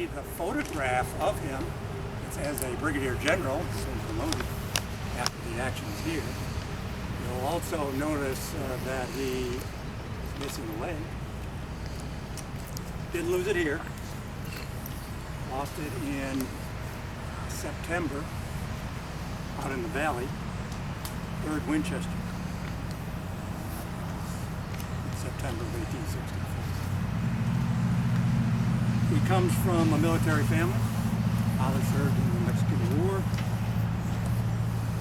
The photograph of him, it's as a brigadier general, so promoted after the actions here. You'll also notice that he is missing a leg. Didn't lose it here. Lost it in September out in the valley, 3rd Winchester, in September of 1864. He comes from a military family. Father served in the Mexican War.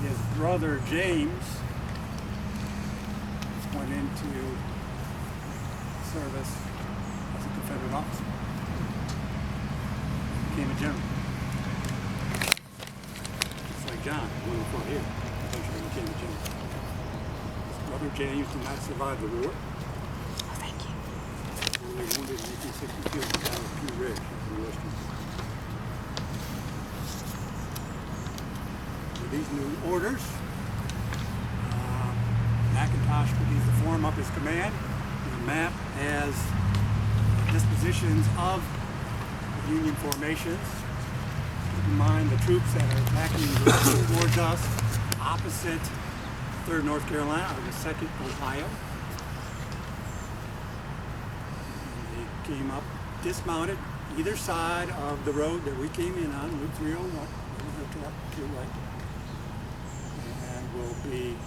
His brother James went into service as a Confederate officer. Became a general. Just like John, who we fought here, eventually became a general. His brother James did not survive the war. Wounded in 1862 at Pamunkey River Crossings. With these new orders, McIntosh begins to form up his command. The map has dispositions of the Union formations. Keep in mind the troops that are attacking towards us, opposite 3rd North Carolina, are the 2nd Ohio. Came up dismounted either side of the road that we came in on, Route 301, to the right, and will be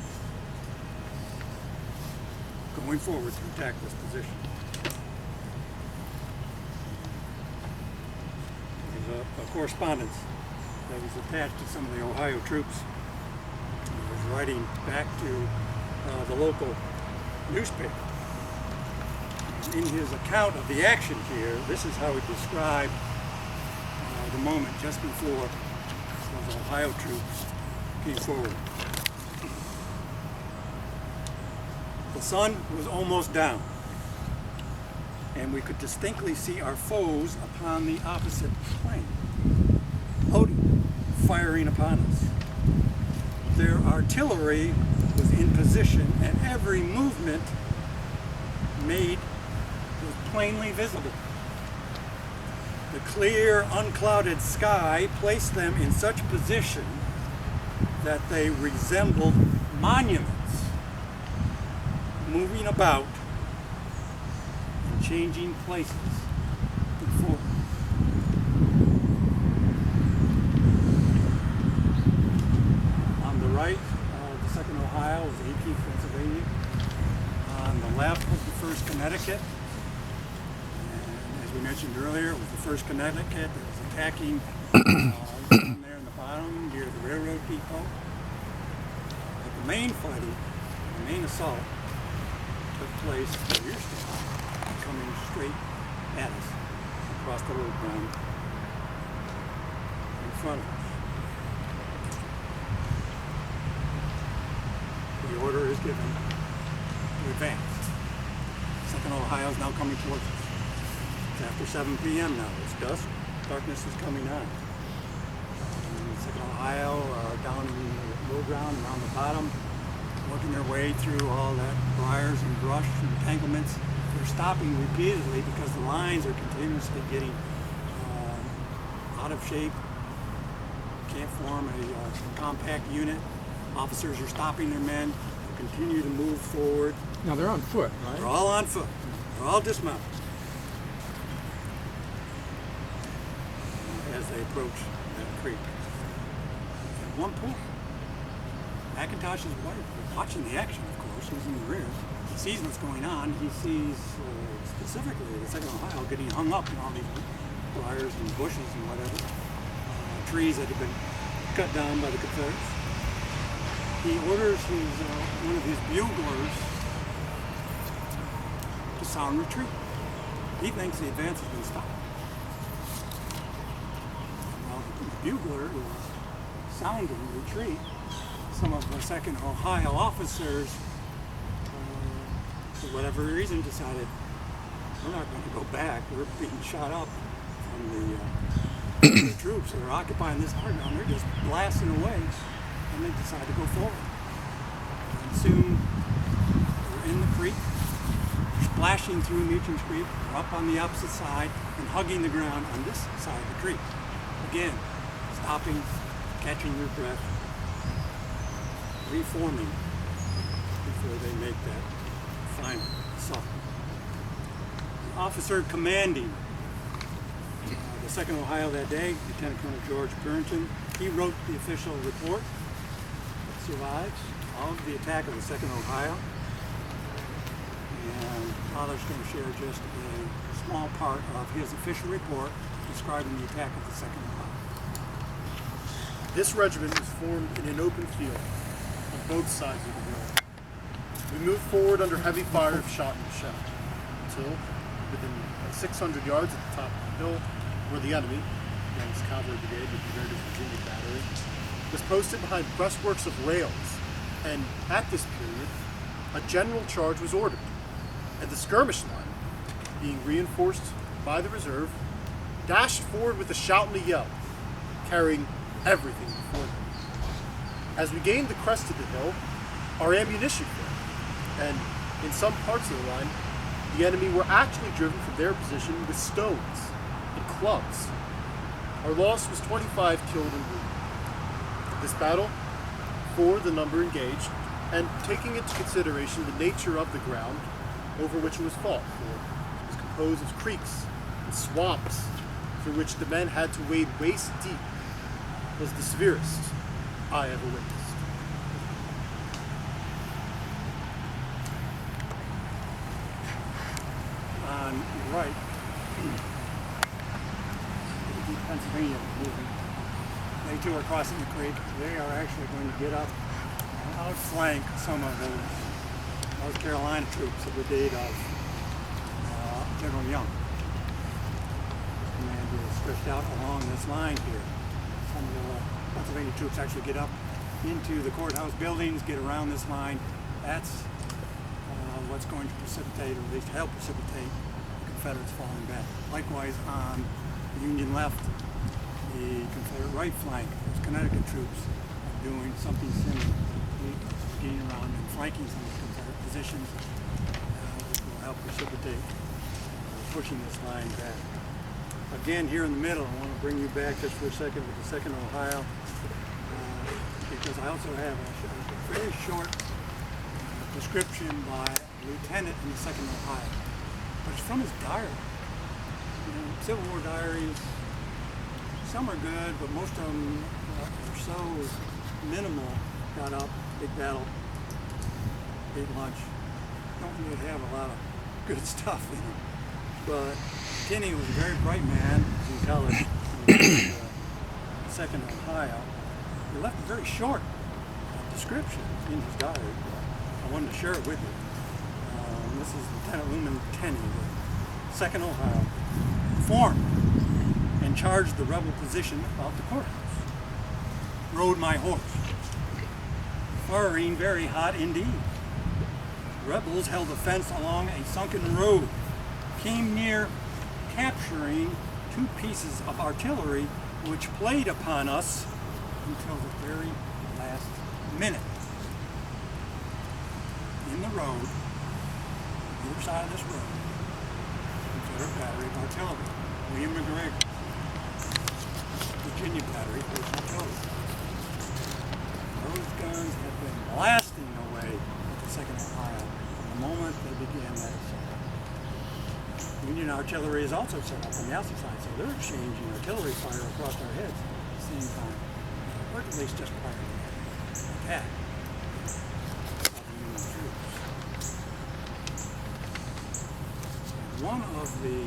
going forward to attack this position. There's a correspondence that was attached to some of the Ohio troops. He was writing back to the local newspaper. In his account of the action here, this is how he described the moment just before those Ohio troops came forward. The sun was almost down, and we could distinctly see our foes upon the opposite plain, loading, firing upon us. Their artillery was in position, and every movement made was plainly visible. The clear, unclouded sky placed them in such position that they resembled monuments moving about and changing places before. On the right, the 2nd Ohio was 18th Pennsylvania. On the left was the 1st Connecticut. We mentioned earlier, it was the 1st Connecticut that was attacking down there in the bottom near the railroad depot. But the main fighting, the main assault, took place at the rear side, coming straight at us across the road ground in front of us. The order is given to advance. 2nd Ohio is now coming towards us. It's after 7 p.m. now. It's dusk. Darkness is coming on. 2nd Ohio are down in the low ground around the bottom, working their way through all that briars and brush and entanglements. They're stopping repeatedly because the lines are continuously getting out of shape. Can't form a compact unit. Officers are stopping their men to continue to move forward. Now they're on foot, right? They're all on foot. They're all dismounted. As they approach that creek. At one point, McIntosh's wife, watching the action, of course, he's in the rear. He sees what's going on. He sees specifically the 2nd Ohio getting hung up in all these briars and bushes and whatever, trees that have been cut down by the Confederates. He orders one of his buglers to sound retreat. He thinks the advance has been stopped. The bugler is sounding retreat. Some of the 2nd Ohio officers, for whatever reason, decided we're not going to go back. We're being shot up from the troops that are occupying this hard ground. They're just blasting away, and they decide to go forward. And soon they're in the creek. splashing through Meacham Creek, up on the opposite side, and hugging the ground on this side of the creek. Again, stopping, catching your breath, reforming before they make that final assault. The officer commanding the 2nd Ohio that day, Lieutenant Colonel George Burrington, he wrote the official report that survives of the attack of the 2nd Ohio. And Pollard's going to share just a small part of his official report describing the attack of the 2nd Ohio. This regiment was formed in an open field on both sides of the hill. We moved forward under heavy fire of shot and shell until within 600 yards at the top of the hill, where the enemy, Young's Cavalry Brigade with the Virginia Battery, was posted behind breastworks of rails, and at this period, a general charge was ordered, and the skirmish line, being reinforced by the reserve, dashed forward with a shout and a yell, carrying everything before them. As we gained the crest of the hill, our ammunition failed, and in some parts of the line, the enemy were actually driven from their position with stones and clubs. Our loss was 25 killed and wounded. This battle, for the number engaged, and taking into consideration the nature of the ground over which it was fought, for it was composed of creeks and swamps through which the men had to wade waist deep, was the severest I ever witnessed. On the right, the Pennsylvania movement, they too are crossing the creek. They are actually going to get up and outflank some of those North Carolina troops of the date of General Young. His command is stretched out along this line here. Some of the Pennsylvania troops actually get up into the courthouse buildings, get around this line. That's what's going to precipitate, or at least help precipitate, the Confederates falling back. Likewise, on the Union left, the Confederate right flank, those Connecticut troops, are doing something similar, getting around and flanking some of the Confederate positions, which will help precipitate pushing this line back. Again, here in the middle, I want to bring you back just for a second with the 2nd Ohio, because I also have a very short description by a lieutenant in the 2nd Ohio, but it's from his diary. You know, Civil War diaries, some are good, but most of them are so minimal. Got up, big battle, ate lunch. Don't really have a lot of good stuff in them. But Kinney was a very bright man in college in the 2nd Ohio. He left a very short description in his diary. I wanted to share it with you. This is Lieutenant Luman Tenney, the 2nd Ohio, formed and charged the rebel position about the courthouse. Rode my horse, firing very hot indeed. Rebels held a fence along a sunken road, came near capturing 2 pieces of artillery which played upon us until the very last minute. In the road, on the other side of this road, Confederate battery of artillery, William McGregor, Virginia battery of artillery. Those guns have been blasting away at the 2nd Ohio from the moment they began that assault. Union artillery is also set up on the opposite side, so they're exchanging artillery fire across our heads at the same time, or at least just prior to the attack of the Union troops. One of the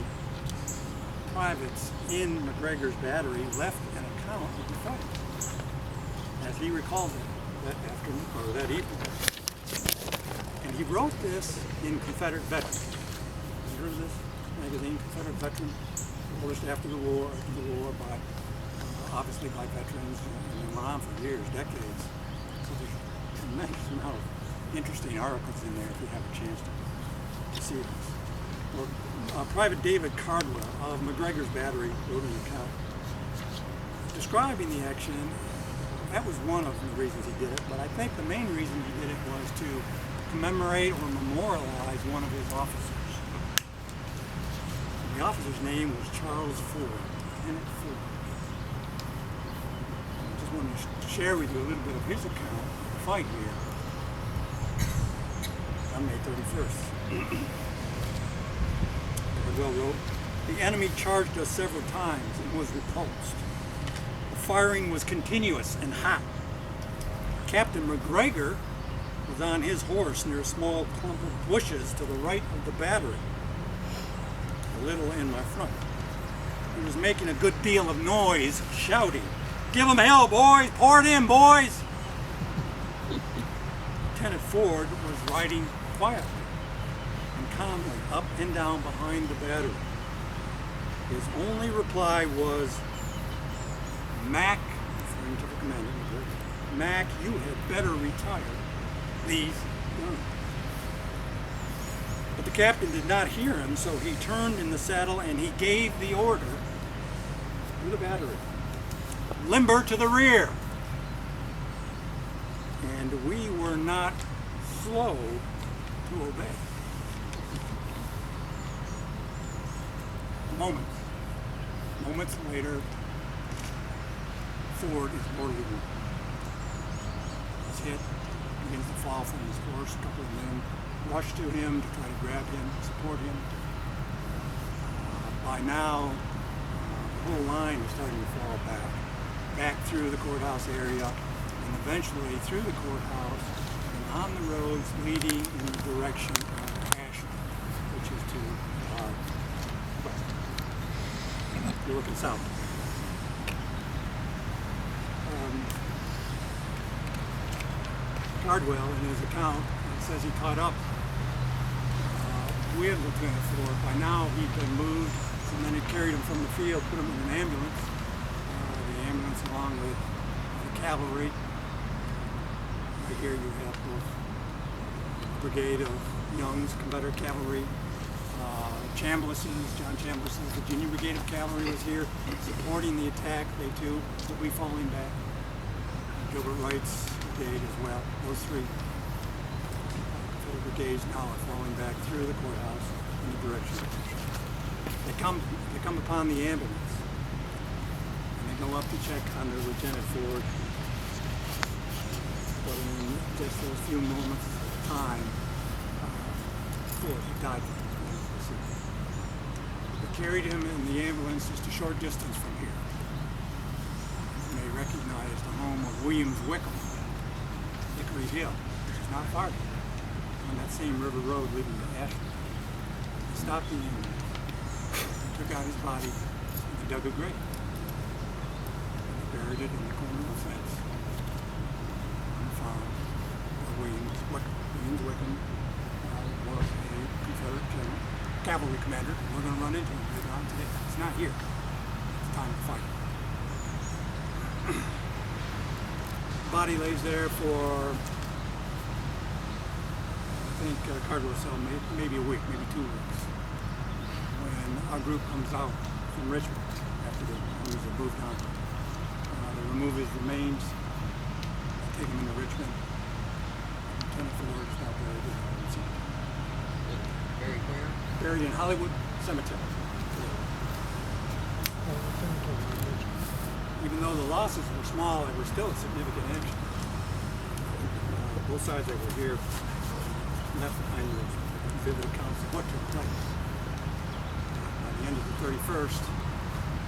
privates in McGregor's battery left an account of the fight, as he recalled it that afternoon, or that evening. And he wrote this in Confederate Veteran. Have you heard of this magazine, Confederate Veteran? Published after the war by, obviously by veterans, and they went on for years, decades. So there's a tremendous amount of interesting articles in there if you have a chance to see this. Well, Private David Cardwell of McGregor's battery wrote an account describing the action. That was one of the reasons he did it, but I think the main reason he did it was to commemorate or memorialize one of his officers. The officer's name was Charles Ford, Lieutenant Ford. I just wanted to share with you a little bit of his account of the fight here on May 31st. Well wrote, the enemy charged us several times and was repulsed. The firing was continuous and hot. Captain McGregor was on his horse near a small clump of bushes to the right of the battery, a little in my front. He was making a good deal of noise, shouting, "Give 'em hell, boys! Pour it in, boys!" Lieutenant Ford was riding quietly and calmly up and down behind the battery. His only reply was, "Mac," referring to the commander, "Mac, you had better retire these guns." But the captain did not hear him, so he turned in the saddle and he gave the order to the battery, "Limber to the rear." And we were not slow to obey. Moments later, Ford is mortally wounded. He's hit, begins to fall from his horse. A couple of men rush to him to try to grab him, support him. By now, the whole line is starting to fall back through the courthouse area, and eventually through the courthouse and on the roads leading in the direction of Ashland, which is to our west. You're looking south. Cardwell, in his account, says he caught up with Lieutenant Ford. By now he'd been moved, and then he carried him from the field, put him in an ambulance. The ambulance along with the cavalry. Right here you have both a brigade of Young's Confederate cavalry, Chambliss's, John Chambliss's Virginia Brigade of Cavalry was here supporting the attack. They too will be falling back. Gilbert Wright's brigade as well. Those three Confederate brigades now are falling back through the courthouse in the direction of Ashland. They come upon the ambulance and they go up to check under Lieutenant Ford. But in just those few moments of time, Ford died. They carried him in the ambulance just a short distance from here. And they recognized the home of Williams Wickham, Hickory Hill, which is not far on that same river road leading to Ashland. They stopped the ambulance, took out his body, and they dug a grave. And they buried it in the corner of the fence on the farm where Williams Wickham was a Confederate general, cavalry commander. We're going to run into him later on today. He's not here. It's time to fight. The body lays there for, I think Cardwell said maybe a week, maybe 2 weeks. When our group comes out from Richmond after the armies have moved on, they remove his remains, take him into Richmond. Lieutenant Ford is now buried in Hollywood Cemetery. Buried where? Buried in Hollywood Cemetery. Even though the losses were small, they were still a significant action. Both sides that were here left behind vivid accounts of what took place. By the end of the 31st,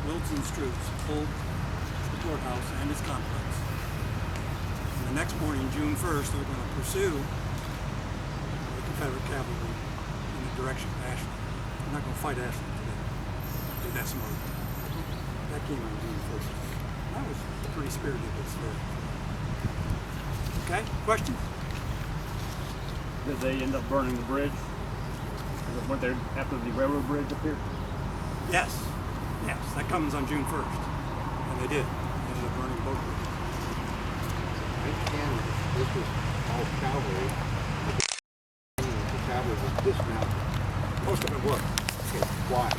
Wilson's troops pulled the courthouse and its complex. And the next morning, June 1st, they were going to pursue the Confederate cavalry in the direction of Ashland. They're not going to fight Ashland today. Did that some more. That came on June 1st. That was a pretty spirited story. Okay, questions? Did they end up burning the bridge? Went there after the railroad bridge appeared? Yes, that comes on June 1st. And they did. They ended up burning both bridges. I understand this was all cavalry. The cavalry was dismounted. Most of it was. Okay, why?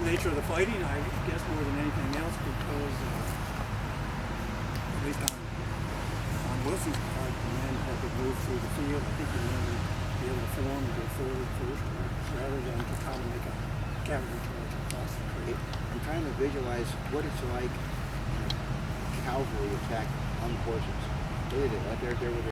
The nature of the fighting, I guess more than anything else, because at least on Wilson's part, the men had to move through the field. I think the men be able to form and go forward first, rather than to kind of make a cavalry charge across the creek. I'm trying to visualize what it's like cavalry attack on horses. Look at it, right there with